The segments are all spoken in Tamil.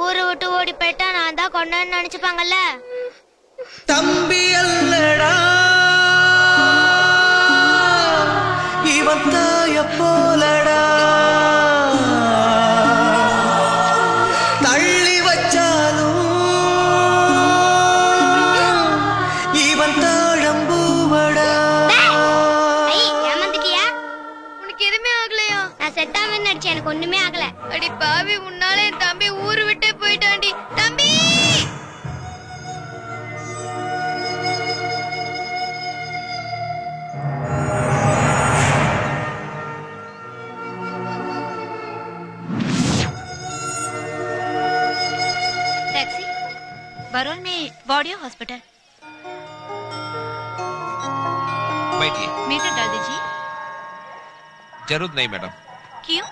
ஊரை விட்டு ஓடி போயிட்டா நான் தான் கொண்டான்னு நினைச்சுப்பாங்கல்ல. தம்பி அல்லடா இவன் தாய போலடா, தள்ளி வச்சாலும் இவன் தாழம்பூவடா. ஏமாந்துட்டியா? உனக்கு எதுவுமே ஆகலையா? நான் செத்தாம நடிச்சேன், எனக்கு ஒண்ணுமே ஆகல. அடி பாவி, உன்னால என் தம்பி ஊரு விட்டே போயிட்டான்டி. தம்பி बरौल में वाडिया हॉस्पिटल। बैठिए। मीटर डाल दीजिए। जरूरत नहीं मैडम। क्यों?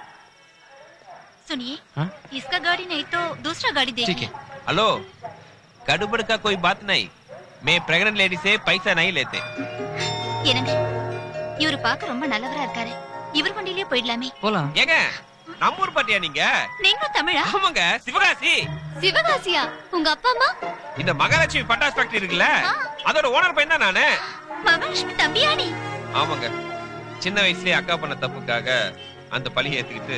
सुनिए, इसका गाड़ी नहीं तो दूसरा गाड़ी देखिए। ठीक है। हेलो, गड़बड़ का कोई बात नहीं, मैं प्रेग्नेंट लेडी से पैसा नहीं लेते। என்னங்க இவரு பார்க்க ரொம்ப நல்லவரா இருக்காரு, இவர் வண்டியிலே போயிடலாமே. போலாம். ஏங்க நம்ம ஊர் பாட்டியா நீங்க? நீங்க தமிழா? ஆமாங்க, சிவகாசி. சிவகாசியா? உங்க அப்பா அம்மா? இந்த மகாலட்சுமி பட்டாஸ் ஃபேக்டரி இருக்குல்ல, அதோட ஓனர் பையன் தான் நானு. மகாலட்சுமி தம்பியா நீ? ஆமாங்க, சின்ன வயசுலயே அக்கா பண்ண தப்புக்காக அந்த பழியை ஏத்துக்கிட்டு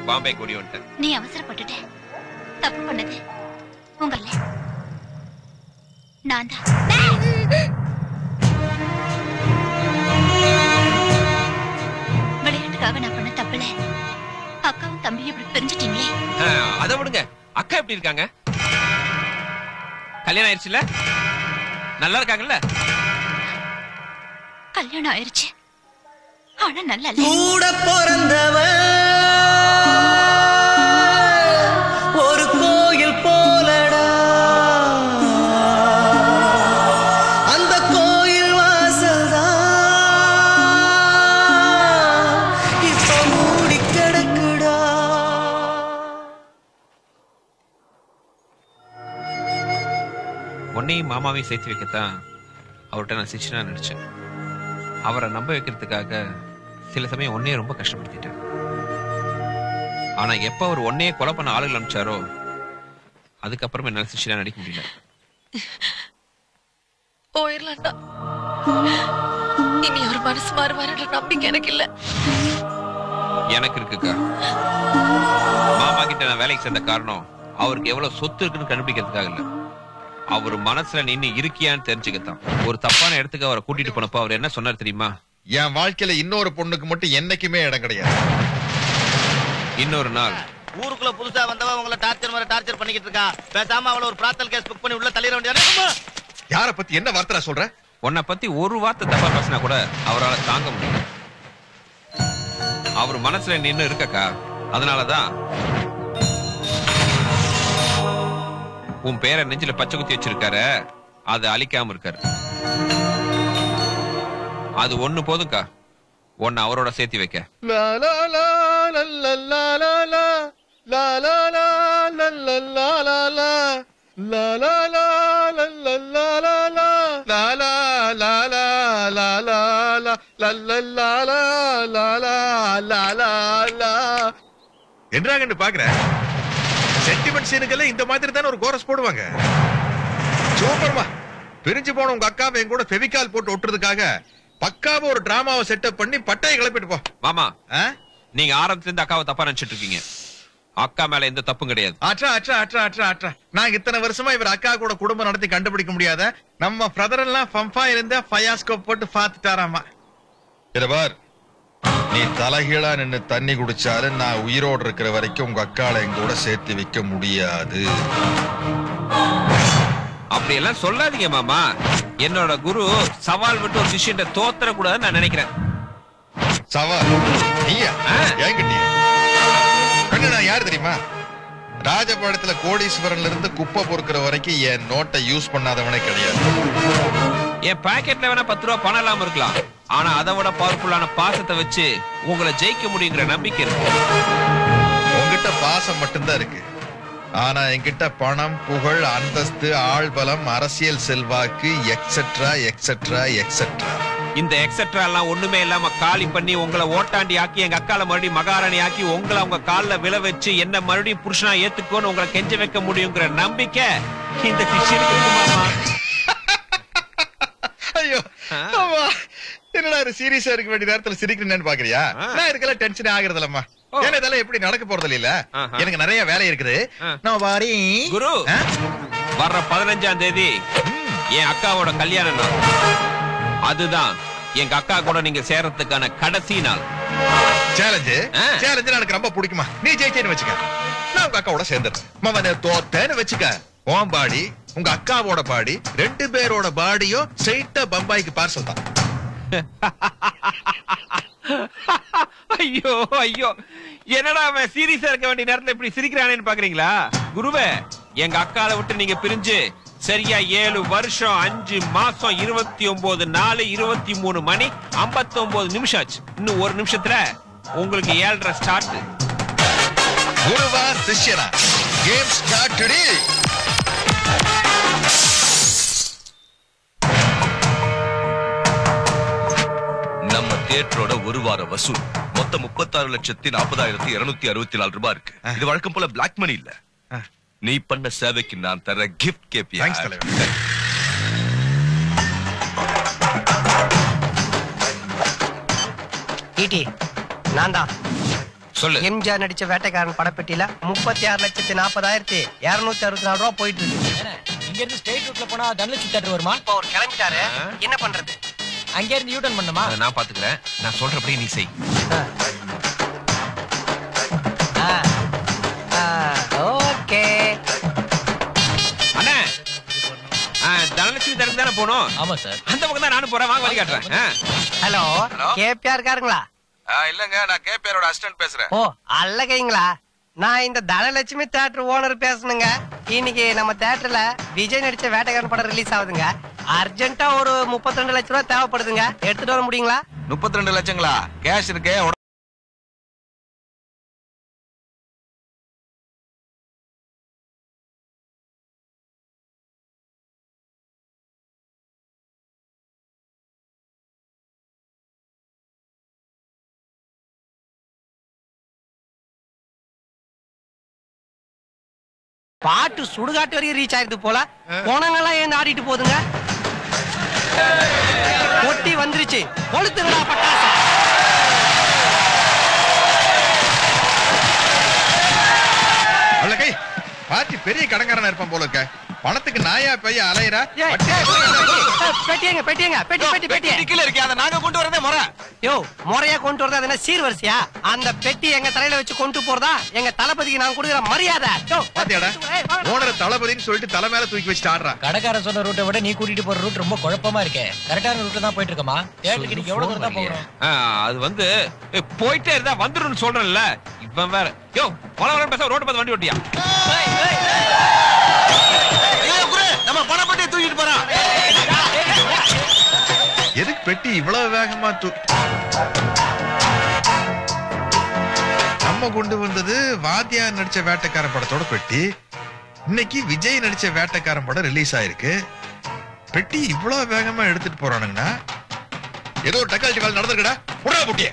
பாம்பே கூடி வந்துட்டேன். நீ அவசரப்பட்டுட்ட, தப்பு பண்ணது உங்கல்ல, நான் தான். விளையாட்டுக்காக நான் பண்ண தப்புல அக்காவும் தம்பியும் இப்படி பிரிஞ்சிட்டீங்களே. அதை விடுங்க, அக்கா எப்படி இருக்காங்க? கல்யாணம் ஆயிடுச்சுல? நல்லா இருக்காங்கல்ல? கல்யாணம் ஆயிருச்சு, ஆனா நல்லா இல்ல. கூட பிறந்தவன் ஒரு கோயில் போலடா, அந்த கோயில் வாசல்தான் இப்ப மூடி கிடக்குடா. உன்னையும் மாமாவையும் சேர்த்து வைக்கத்தான் அவர்கிட்ட நான் சிச்சனா நினைச்சேன். அவரை நம்ப வைக்கிறதுக்காக சில சமயம் ஒன்னே ரொம்ப கஷ்டப்படுத்திட்டேன். ஆனா எப்ப அவர் ஒன்னையே கொலை பண்ண ஆளுகள் அனுப்பிச்சாரோ அதுக்கப்புறம் என்னால சிச்சனா நடிக்க முடியல. போயிடலாம்டா, இனி ஒரு மனசு மாறுவாருன்ற நம்பிக்கை எனக்கு இல்ல. எனக்கு இருக்குக்கா. மாமா கிட்ட நான் வேலைக்கு சேர்ந்த காரணம் அவருக்கு எவ்வளவு சொத்து இருக்குன்னு கண்டுபிடிக்கிறதுக்காக இல்ல, அவர் மனசுல நின்னு இருக்கியான்னு தெரிஞ்சுக்கத்தான். ஒரு தப்பான இடத்துக்கு அவரை கூட்டிட்டு போனப்ப அவர் என்ன சொன்னார் தெரியுமா? என் வாழ்க்கையில இன்னொரு பொண்ணுக்கு மட்டும் என்னைக்குமே இடம் கிடையாது. இன்னொரு நாள் ஊருக்குள்ள புதுசா வந்தவ உங்களை டார்ச்சர் பண்ணிக்கிட்டு இருக்கா, பேசாம அவள ஒரு பிரார்த்தல் கேஸ் புக் பண்ணி உள்ள தள்ளிட வேண்டியது. யார பத்தி என்ன வார்த்தை சொல்ற? உன்னை பத்தி ஒரு வார்த்தை தப்பா பேசினா கூட அவரால் தாங்க முடியும். அவர் மனசுல நின்னு இருக்கக்கா, அதனாலதான் உன் பேரை நெஞ்சில பச்சை குத்தி வச்சிருக்காரு, அது அழிக்காம இருக்காரு. அது ஒண்ணு போதும்க்கா, ஒன்னு அவரோட சேர்த்து வைக்க. என்றாங்கன்னு பாக்குற சென்டிமெண்ட் சீனுக்கெல்லாம் இந்த மாதிரி தானே ஒரு கோரஸ் போடுவாங்க. சூப்பர்மா, பிரிஞ்சு போன உங்க அக்காவை என் கூட ஃபெவிகால் போட்டு ஒட்டுறதுக்காக பக்காவா ஒரு டிராமாவை செட்டப் பண்ணி பட்டையை கிளப்பிட்டு போ. மாமா, நீங்க ஆரம்பத்துல இருந்து அக்காவை தப்பா நினைச்சிட்டு இருக்கீங்க. அக்கா மேல எந்த தப்பும் கிடையாது. நான் இத்தனை வருஷமா இவர் அக்கா கூட குடும்பம் நடத்தி கண்டுபிடிக்க முடியாத நம்ம பிரதர் எல்லாம் ஃபம்பா இருந்த ஃபயாஸ்கோப் போட்டு பாத்துட்டாராமா. பார், நீ தலைகீழா நின்னு தண்ணி குடிச்சாலும் நான் உயிரோடு இருக்கிற வரைக்கும் உங்க அக்காளை எங்க கூட சேர்த்து வைக்க முடியாது. அப்படி எல்லாம் சொல்லாதீங்க மாமா. என்னோட குரு சவால் விட்டு ஒரு சிஷ்யன் தோத்தர கூடாதுன்னு நான் நினைக்கிறேன். சவால் நீயா? ஏங்கிட்டியா? கண்ணு நான் யாரு தெரியுமா? ராஜபாடத்துல கோடீஸ்வரன்ல இருந்து குப்பை பொறுக்கிற வரைக்கும் என் நோட்டை யூஸ் பண்ணாதவனே கிடையாது. என் பாக்கெட்ல வேணா 10 ரூபாய் பணம் இல்லாம இருக்கலாம், ஆனா அதை விட பவர்ஃபுல்லான பாசத்தை வச்சு உங்களை ஜெயிக்க முடியுங்கிற நம்பிக்கை இருக்கு. உங்ககிட்ட பாசம் மட்டும்தான் இருக்கு, ஆனா என்கிட்ட பணம், புகழ், அந்தஸ்து, ஆள்பலம், அரசியல் செல்வாக்கு எக்ஸெட்ரா எக்ஸெட்ரா எக்ஸெட்ரா இந்த எக்ஸெட்ரா எல்லாம் ஒண்ணுமே இல்லாம காலி பண்ணி உங்களை ஓட்டாண்டி ஆக்கி எங்க அக்கால மறுபடியும் மகாராணி ஆக்கி உங்களை அவங்க கால்ல விழ வச்சு என்ன மறுபடியும் புருஷனா ஏத்துக்கோன்னு உங்களை கெஞ்ச வைக்க முடியுங்கிற நம்பிக்கை இந்த கிறிஸ்டியனுக்கு இருக்குமாமா? ஐயோ என்னடா சீரியஸா இருக்க வேண்டிய நேரத்துல சிரிக்கிறேன்னு பாக்குறியா? நான் இருக்கல டென்ஷன் ஆகுறது இல்லம்மா. ஏன்னா இதெல்லாம் எப்படி நடக்க போறது இல்ல. எனக்கு நிறைய வேலை இருக்குது. நான் வாரி குரு வர்ற 15ஆம் தேதி என் அக்காவோட கல்யாணம் நாள். அதுதான் எங்க அக்கா கூட நீங்க சேர்றதுக்கான கடைசி நாள். சேலஞ்சு எனக்கு ரொம்ப பிடிக்குமா? நீ ஜெயிச்சேன்னு வச்சுக்க, நான் உங்க அக்காவோட சேர்ந்துறேன். மவனே தோத்தேன்னு வச்சுக்க, உன் பாடி உங்க அக்காவோட பாடி 2 பேரோட பாடியும் ஸ்ட்ரைட்டா பம்பாய்க்கு பார்சல் தான். ஐயோ ஐயோ, என்னடா அவன் சீரியஸா இருக்க வேண்டிய நேரத்துல இப்படி சிரிக்கிறானேன்னு பாக்குறீங்களா? குருவே, எங்க அக்கால விட்டு நீங்க பிரிஞ்சு சரியா 7 வருஷம் 5 மாசம் 29 நாள் 23 மணி 59 நிமிஷம் ஆச்சு. இன்னும் 1 நிமிஷத்துல உங்களுக்கு 7:30 ஸ்டார்ட். குருவா சிஷ்யனா கேம் ஸ்டார்ட் டுடே. நம்ம தியேட்டரோட ஒரு வார வசூல் மொத்தம் 36,40,264 ரூபாய் இருக்கு. இது வழக்கம் போல பிளாக் மணி இல்ல. நீ பண்ண சேவைக்கு நான் தர கிஃப்ட் கேப்பியா? தேங்க்ஸ் தலைவர். ஈட்டி நான் தான் சொல்லு. எம்ஜிஆர் நடிச்ச வேட்டைக்காரன் படப்பெட்டியில 36,40,264 ரூபாய் போயிட்டு இருக்கு. இங்க இருந்து ஸ்ட்ரெயிட் ரூட்ல போனா தனலட்சுமி தியேட்டர் வருமா? இப்போ அவர் கிளம்பிட்டாரு, என்ன பண்றது? அங்க இருந்து யூ டர்ன் பண்ணுமா? நான் பாத்துக்கிறேன். நான் சொல்றபடி நீ செய். ஓகே அண்ணா, தனலட்சுமி தரக்கு தானே போனோம்? ஆமா சார். அந்த பக்கம் தான் நானும் போறேன், வாங்க வழி காட்டுறேன். ஹலோ, கேபிஆர் இருக்காருங்களா? இல்லங்க, நான் கேபிஆரோட அசிஸ்டன்ட் பேசுறேன். ஓ அல்லகைங்களா, நான் இந்த தனலட்சுமி தியேட்டர் ஓனர் பேசணுங்க. இன்னைக்கு நம்ம தியேட்டர்ல விஜய் நடிச்ச வேட்டைக்காரன் படம் ரிலீஸ் ஆகுதுங்க. அர்ஜென்ட்டா ஒரு 32 லட்சம் ரூபாய் தேவைப்படுதுங்க. எடுத்துட்டு வர முடியுங்களா? 32 லட்சங்களா? கேஷ் இருக்கே. பாட்டு சுடுகாட்டு வரைக்கும் ரீச் ஆயிருது போல. போனங்கெல்லாம் ஏன் ஆடிட்டு போதுங்க. பொட்டி வந்துருச்சு, கொளுத்துங்கடா பட்டாசு. அல்லகை பாத்தி பெரிய கடங்காரனா இருப்பான் போல இருக்க. பணத்துக்கு நாயா பைய அலையறா. பெட்டியங்க பெட்டியங்க பெட்டி பெட்டி பெட்டி கீழ இருக்கே, அத நாங்க கொண்டு வரதே முறை. யோ, முறையா கொண்டு வரதா என்ன சீர்வரிசையா? அந்த பெட்டி எங்க தலையில வச்சு கொண்டு போறதா எங்க தளபதிக்கு நான் கொடுக்குற மரியாதை. பாத்தியாடா, ஓனர தளபதின்னு சொல்லிட்டு தலை மேல தூக்கி வச்சுட்டு ஆடுறா. கடைக்காரன் சொன்ன ரூட்டை விட நீ கூட்டிட்டு போற ரூட் ரொம்ப குழப்பமா இருக்கே. கரெக்டான ரூட்ல தான் போயிட்டு இருக்கமா? தியேட்டருக்கு நீங்க எவ்வளவு தூரம் தான் போறோம்? அது வந்து போயிட்டே இருந்தா வந்துருன்னு சொல்றேன்ல. இவன் வேற யோ வளவள பேச ரோட் பார்த்து வண்டி ஓட்டியா? நம்ம பணப்பட்டியை தூக்கிட்டு போறான். எதுக்கு பெட்டி இவ்வளவு வேகமா நம்ம கொண்டு வந்தது வாத்தியார் நடிச்ச வேட்டைக்காரன் படத்தோட பெட்டி. இன்னைக்கு விஜய் நடிச்ச வேட்டைக்காரன் படம் ரிலீஸ் ஆயிருக்கு. பெட்டி இவ்வளவு வேகமா எடுத்துட்டு போறானுங்கன்னா ஏதோ ஒரு டக்கால்ட்டி வேலை நடந்திருக்கடா. புடா புட்டிய.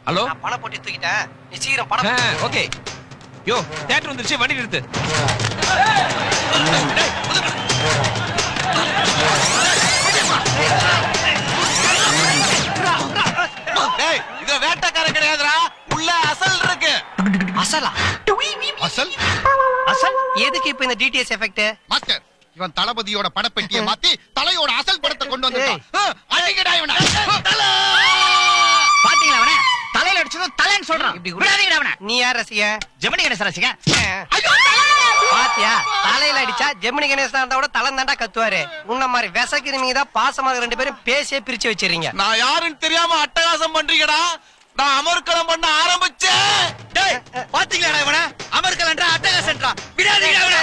ஹலோ, பணம் போட்டு தூக்கிட்டேன், நீ சீக்கிரம் பணம். ஓகே. யோ, தியேட்டர் வந்துருச்சு, வண்டி நிறுத்து. டேய், இது வேட்டைக்காரன் கிடையாதுடா. உள்ள அசல் இருக்கு. அசலா? அசல் அசல் எதுக்கு இப்ப இந்த டிடிஎஸ் எஃபெக்ட்? மாஸ்டர், இவன் தளபதியோட படப்பெட்டியை மாத்தி தலையோட அசல் படத்தை கொண்டு வந்துட்டான். அடிங்கடா இவனை. பாத்தீங்களா அவன? தலையில அடிச்சதும் தலைன்னு சொல்றான். விடாதீங்கடா அவன. நீ யார் ரசிக? ஜெமினி கணேசன் ரசிகன். பாத்தியா, தலையில அடிச்சா ஜெமினி கணேசன் இருந்தா கூட தலை தாண்டா கத்துவாரு. உன்ன மாதிரி விசக்கிறீங்க தான் பாசமாக 2 பேரும் பேசியே பிரிச்சு வச்சிருங்க. நான் யாருன்னு தெரியாம அட்டகாசம் பண்றீங்கடா. நான் அமர்க்களம் பண்ண ஆரம்பிச்சேன். டேய், பாத்தீங்களா இவன? அமர்கலன்றா அட்டகாசன்றா. விடாதீங்கடா அவன.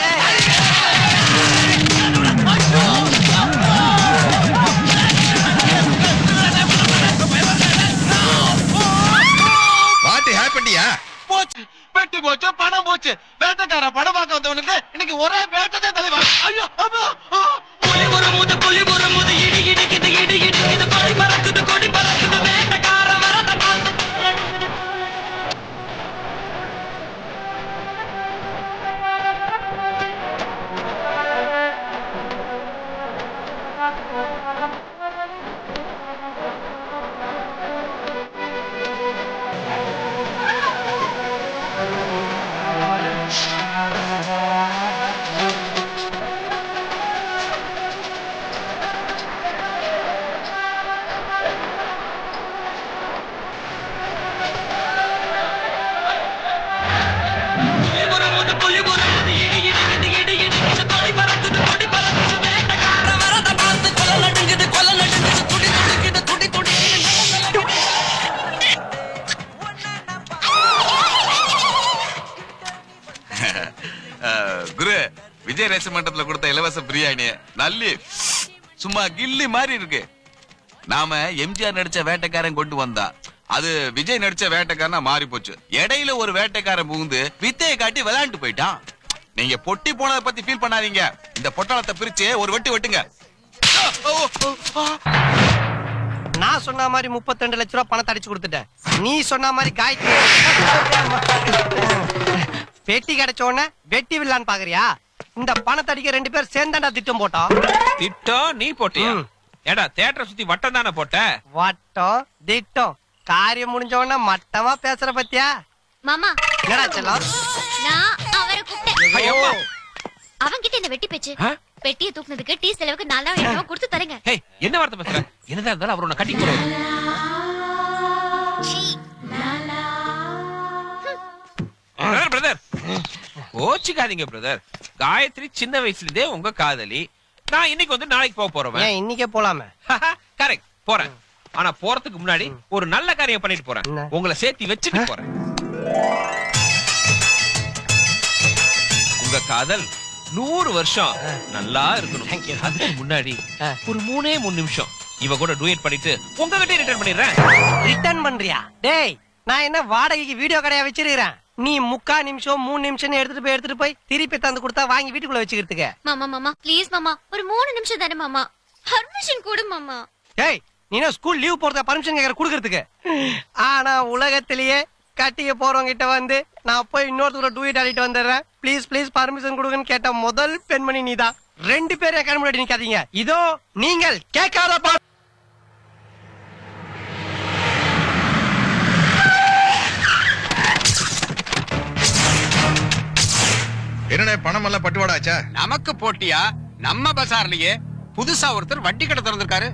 வாட் ஹேப்பன்டியா? போச்சு, பெட்டி போச்சு, பணம் போச்சு. வேட்டைக்கார படம் பார்க்க வந்தவனுக்கு இன்னைக்கு ஒரே வேட்டை தலைவா. ஐயோ, அம்மா. புலி ஒரு மூது இடி இடிக்குது. மீனாட்சி மண்டபத்துல கொடுத்த இலவச பிரியாணி நல்லி சும்மா கில்லி மாதிரி இருக்கு. நாம எம்ஜிஆர் நடிச்ச வேட்டைக்காரன் கொண்டு வந்தா அது விஜய் நடிச்ச வேட்டைக்காரனா மாறி போச்சு. இடையில ஒரு வேட்டைக்காரன் புகுந்து வித்தையை காட்டி விளையாண்டு போயிட்டான். நீங்க பொட்டி போனதை பத்தி ஃபீல் பண்ணாதீங்க. இந்த பொட்டாளத்தை பிரிச்சு ஒரு வெட்டு வெட்டுங்க. நான் சொன்ன மாதிரி 32 லட்சம் ரூபாய் பணத்தை அடிச்சு கொடுத்துட்டேன். நீ சொன்ன மாதிரி காய்ச்சி பெட்டி கிடைச்ச உடனே வெட்டி விடலான்னு பாக்குறியா? இந்த பணத்தை அடிக்க 2 பேர் சேர்ந்தாண்டா திட்டம் போட்டோம். திட்டம் நீ போட்டியா? ஏடா தியேட்டரை சுத்தி வட்டம் தானே போட்ட? வட்டம் திட்டம் காரியம் முடிஞ்ச உடனே மட்டமா பேசுற பத்தியா? மாமா என்னடா செல்லம்? நான் அவரை கூப்பிட்டேன். ஐயோ அவன்கிட்ட இந்த வெட்டி பேச்சு. பெட்டியை தூக்குனதுக்கு டீ செலவுக்கு 4000 ரூபாய் கொடுத்து தரேங்க. ஏய் என்ன வார்த்தை பேசுற? என்னதான் இருந்தாலும் அவர் உன்னை கட்டி போடுவாரு. பிரதர் கோச்சிக்காதீங்க பிரதர். காயத்ரி சின்ன வயசுல இருந்தே உங்க காதலி. நான் இன்னைக்கு வந்து நாளைக்கு போக போறேன். ஏன் இன்னைக்கே போலாமே? கரெக்ட் போறேன். ஆனா போறதுக்கு முன்னாடி ஒரு நல்ல காரியம் பண்ணிட்டு போறேன். உங்களை சேர்த்து வச்சுட்டு போறேன். உங்க காதல் 100 வருஷம் நல்லா இருக்கணும். அதுக்கு முன்னாடி ஒரு 3 நிமிஷம் இவ கூட டூயட் பண்ணிட்டு உங்ககிட்ட ரிட்டர்ன் பண்ணிடுறேன். ரிட்டர்ன் பண்றியா? டேய் நான் என்ன வாடகைக்கு வீடியோ கடையா வச்சிருக்கேன்? நீ 3/4 நிமிஷம் 3 நிமிஷம் எடுத்துட்டு போய் திருப்பி தந்து கொடுத்தா வாங்கி வீட்டுக்குள்ள வச்சுக்கிறதுக்கு. மாமா மாமா ப்ளீஸ் மாமா ஒரு 3 நிமிஷம் தானே மாமா. பர்மிஷன் கொடு மாமா. டேய் நீ ஸ்கூல் லீவ் போறத பர்மிஷன் கேக்குற குடுக்கிறதுக்கு. ஆனா உலகத்திலேயே கட்டிக்க போறவங்க கிட்ட வந்து நான் போய் இன்னொருத்தர டூயட் ஆடிட்டு வந்துடுறேன் ப்ளீஸ் ப்ளீஸ் பர்மிஷன் கொடுங்கன்னு கேட்ட முதல் பெண்மணி நீதான். 2 பேரும் கண் முன்னாடி நிக்காதீங்க. இதோ நீங்கள் கேட்காத என்னடா பணம் எல்லாம் பட்டுவாடாச்சா? நமக்கு போட்டியா? நம்ம பசார்லயே புதுசா ஒருத்தர் வட்டி கடை திறந்திருக்காரு.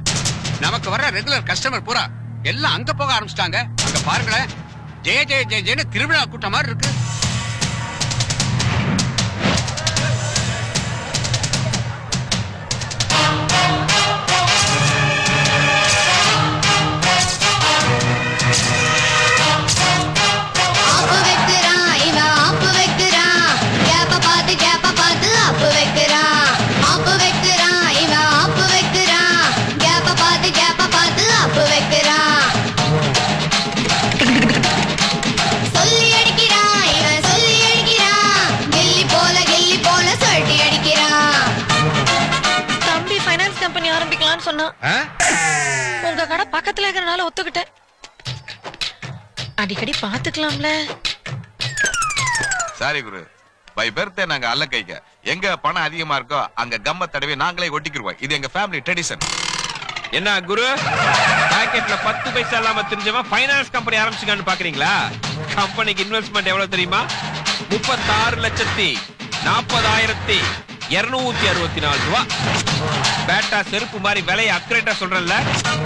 நமக்கு வர ரெகுலர் கஸ்டமர் பூரா எல்லாம் அங்க போக ஆரம்பிச்சிட்டாங்க. அங்க பாருங்களேன், ஜெய ஜெய ஜெய ஜெயன்னு திருவிழா கூட்டம் மாதிரி இருக்கு. உங்க கடை பக்கத்துல இருக்கறனால ஒத்துக்கிட்டேன். அடிக்கடி பாத்துக்கலாம்ல. சாரி குரு, பை பர்த்டே நாங்க அல்ல கைக்க. எங்க பணம் அதிகமா இருக்கோ அங்க கம்ம தடவை நாங்களே ஒட்டிக்கிருவோம். இது எங்க ஃபேமிலி ட்ரெடிஷன். என்ன குரு பாக்கெட்ல 10 பைசா இல்லாம தெரிஞ்சவன் ஃபைனான்ஸ் கம்பெனி ஆரம்பிச்சுக்கான்னு பாக்குறீங்களா? கம்பெனிக்கு இன்வெஸ்ட்மெண்ட் எவ்வளவு தெரியுமா? 36,40,264 ரூபாய். பேட்டா செருப்பு மாதிரி விலையை அக்ரேட்டா சொல்றேன்ல.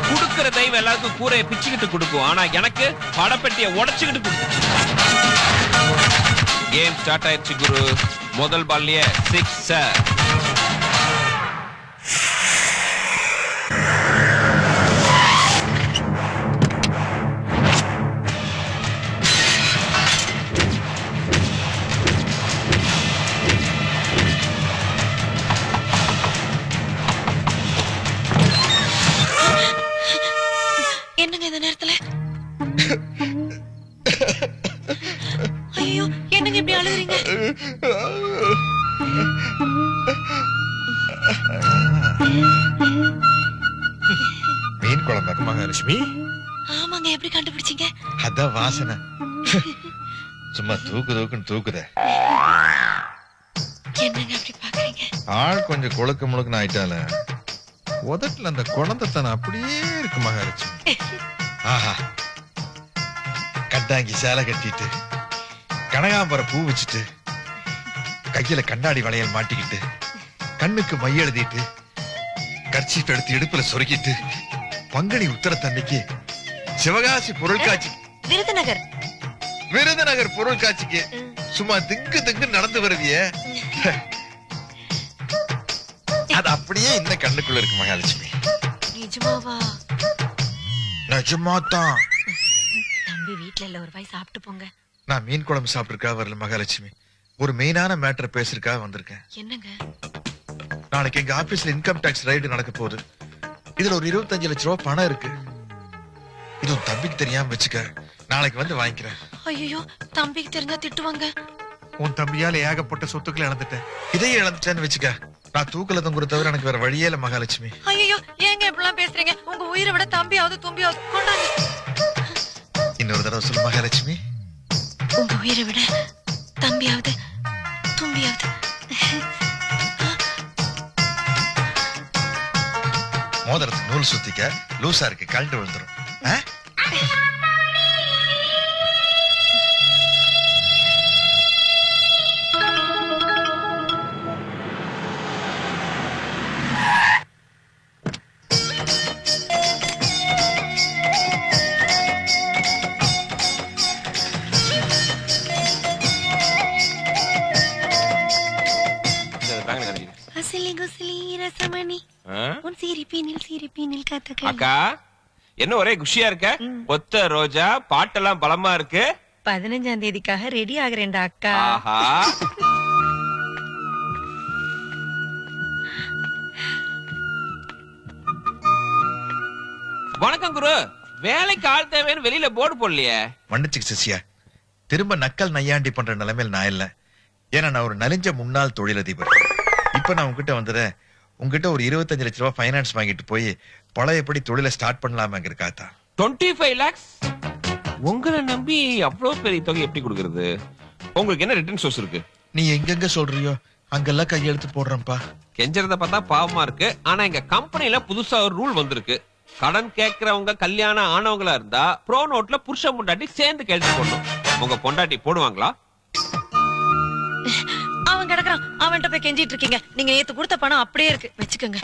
குடுக்கிற தெய்வம் எல்லாருக்கும் கூரையை பிச்சுக்கிட்டு கொடுக்கும். ஆனா எனக்கு படப்பெட்டியை உடைச்சுக்கிட்டு கொடுக்கும். கேம் ஸ்டார்ட் ஆயிடுச்சு குரு. முதல் பால்லயே 6. என்னங்க இந்த நேரத்துல? ஐயோ என்னங்க இப்படி அழுகுறீங்க? மீன் குழம்பு மகாலட்சுமி. ஆமாங்க, எப்படி கண்டுபிடிச்சீங்க? அதான் வாசனை. சும்மா தூக்குன்னு தூக்குத. என்னங்க அப்படி பாக்குறீங்க? ஆள் கொஞ்சம் கொழுக்க முழுக்குன்னு ஆயிட்டால உதட்டுல அந்த குழந்தைத்தனம் அப்படியே இருக்கு மகாலட்சுமி. ஆஹா, கட்டாங்கி சேலை கட்டிட்டு கனகாம்பர பூ வச்சுட்டு கையில கண்ணாடி வளையல் மாட்டிக்கிட்டு கண்ணுக்கு மை எழுதிட்டு கர்ச்சீப் எடுத்து இடுப்புல சொருகிட்டு பங்குனி உத்தரத்தன்னைக்கு சிவகாசி பொருட்காட்சி விருதுநகர் பொருட்காட்சிக்கு சும்மா திங்கு நடந்து வருவியே, அது அப்படியே இந்த கண்ணுக்குள்ள இருக்கு மகாலட்சுமி. நிஜமாவா? நிஜமாதான். தம்பி வீட்ல இல்ல, ஒரு வாய் சாப்பிட்டு போங்க. நான் மீன் குழம்பு சாப்பிட்டுருக்கா வரல மகாலட்சுமி. ஒரு மெயினான மேட்டர் பேசுறதுக்காக வந்திருக்கேன். என்னங்க? நாளைக்கு எங்க ஆபீஸ்ல இன்கம் டாக்ஸ் ரைடு நடக்க போகுது. இதுல ஒரு 25 லட்சம் ரூபாய் பணம் இருக்கு. இது உன் தம்பிக்கு தெரியாம வச்சுக்க. நாளைக்கு வந்து வாங்கிக்கிறேன். ஐயோ, தம்பிக்கு தெரிஞ்சா திட்டுவாங்க. உன் தம்பியால ஏகப்பட்ட சொத்துக்களை இழந்துட்டேன். இதையே இழந்துட்டேன்னு வச்சுக்க. நான் தூக்கல தொங்குற தவிர எனக்கு வேற வழியே இல்ல மகாலட்சுமி. ஐயோ, ஏங்க இப்படிலாம் பேசுறீங்க? உங்க உயிரை விட தம்பியாவது தும்பியாவது கொண்டாங்க. இன்னொரு தடவை சொல்லு மகாலட்சுமி. உங்க உயிரை விட தம்பியாவது தும்பியாவது. மோதிரத்து நூல் சுத்திக்க லூசா இருக்கு, கழண்டு விழுந்துரும். அக்கா என்ன ஒரே குஷியா இருக்க? ஒத்த ரோஜா பாட்டெல்லாம் பலமா இருக்கு. 15ஆம் தேதிக்காக ரெடி ஆகுறேன்டா அக்கா. வணக்கம் குரு. வேலைக்கு ஆள் தேவைன்னு வெளியில போர்டு போடலையே. மன்னிச்சுக்கு சிசியா, திரும்ப நக்கல் நையாண்டி பண்ற நிலைமையில் நான் இல்ல. ஏன்னா நான் ஒரு நலிஞ்ச முன்னாள் தொழிலதிபர். இப்ப நான் உங்ககிட்ட வந்துடுறேன். உங்ககிட்ட ஒரு 25 லட்சம் ரூபாய் ஃபைனான்ஸ் வாங்கிட்டு போய் பழையபடி தொழிலை ஸ்டார்ட் பண்ணலாமாங்கிற காத்தா. 25 lakhs? உங்களை நம்பி அவ்வளவு பெரிய தொகை எப்படி கொடுக்கறது? உங்களுக்கு என்ன ரிட்டர்ன் சோர்ஸ் இருக்கு? நீ எங்கெங்க சொல்றியோ அங்கெல்லாம் கையெழுத்து போடுறேன்ப்பா. கெஞ்சறத பார்த்தா பாவமா இருக்கு. ஆனா எங்க கம்பெனில புதுசா ஒரு ரூல் வந்திருக்கு. கடன் கேட்கறவங்க கல்யாணம் ஆனவங்களா இருந்தா ப்ரோ நோட்ல புருஷன் பொண்டாட்டி சேர்ந்து கையெழுத்து போடணும். உங்க பொண்டாட்டி போடுவாங்களா? அவன் கிடக்குறான், அவன்கிட்ட போய் கெஞ்சிட்டு இருக்கீங்க. நீங்க நேத்து கொடுத்த பணம் அப்படியே இருக்கு, வச்சுக்கோங்க.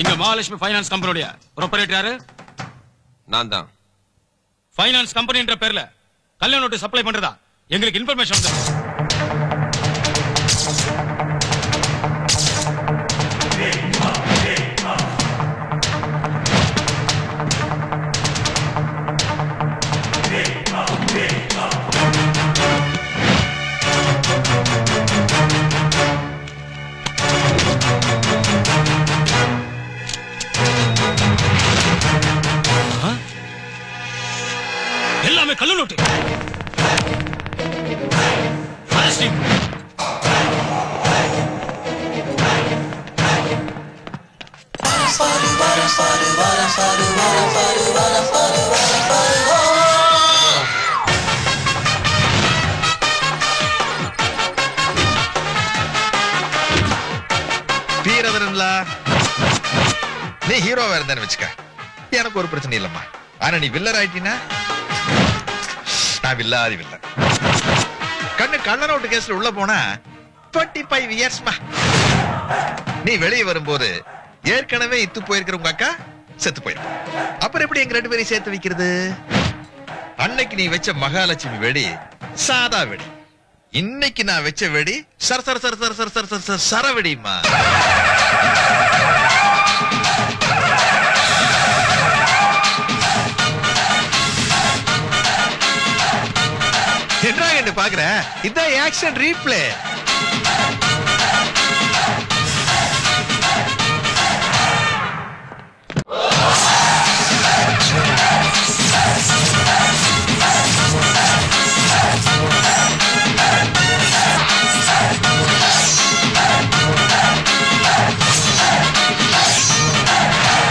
இங்க மகாலட்சுமி ஃபைனான்ஸ் கம்பெனியோட ப்ரொபரேட்டர் யாரு? நான் தான். ஃபைனான்ஸ் கம்பெனின்ற பேர்ல கல்யாண நோட்டு சப்ளை பண்றதா எங்களுக்கு இன்ஃபர்மேஷன் வந்து. எல்லாமே கள்ள நோட்டு. நீ ஹீரோவா இருந்தேன்னு வச்சுக்க, எனக்கு ஒரு பிரச்சனை இல்லம்மா. ஆனா நீ வில்லர் ஆயிட்டீனா நான் வில்லாதி வில்ல. கண்ணு கள்ள நோட்டு கேஸ்ல உள்ள போனா 25 இயர்ஸ்மா. நீ வெளியே வரும்போது ஏற்கனவே இத்து போயிருக்கிற உங்க அக்கா செத்து போயிரு. அப்புறம் எப்படி எங்க 2 பேரையும் சேர்த்து வைக்கிறது? அன்னைக்கு நீ வச்ச மகாலட்சுமி வெடி சாதா வெடி. இன்னைக்கு நான் வச்ச வெடி சர சர சர சர சர சர சர சரவெடிமா. என்ன பாக்குற? இதான் ஆக்ஷன் ரீப்ளே.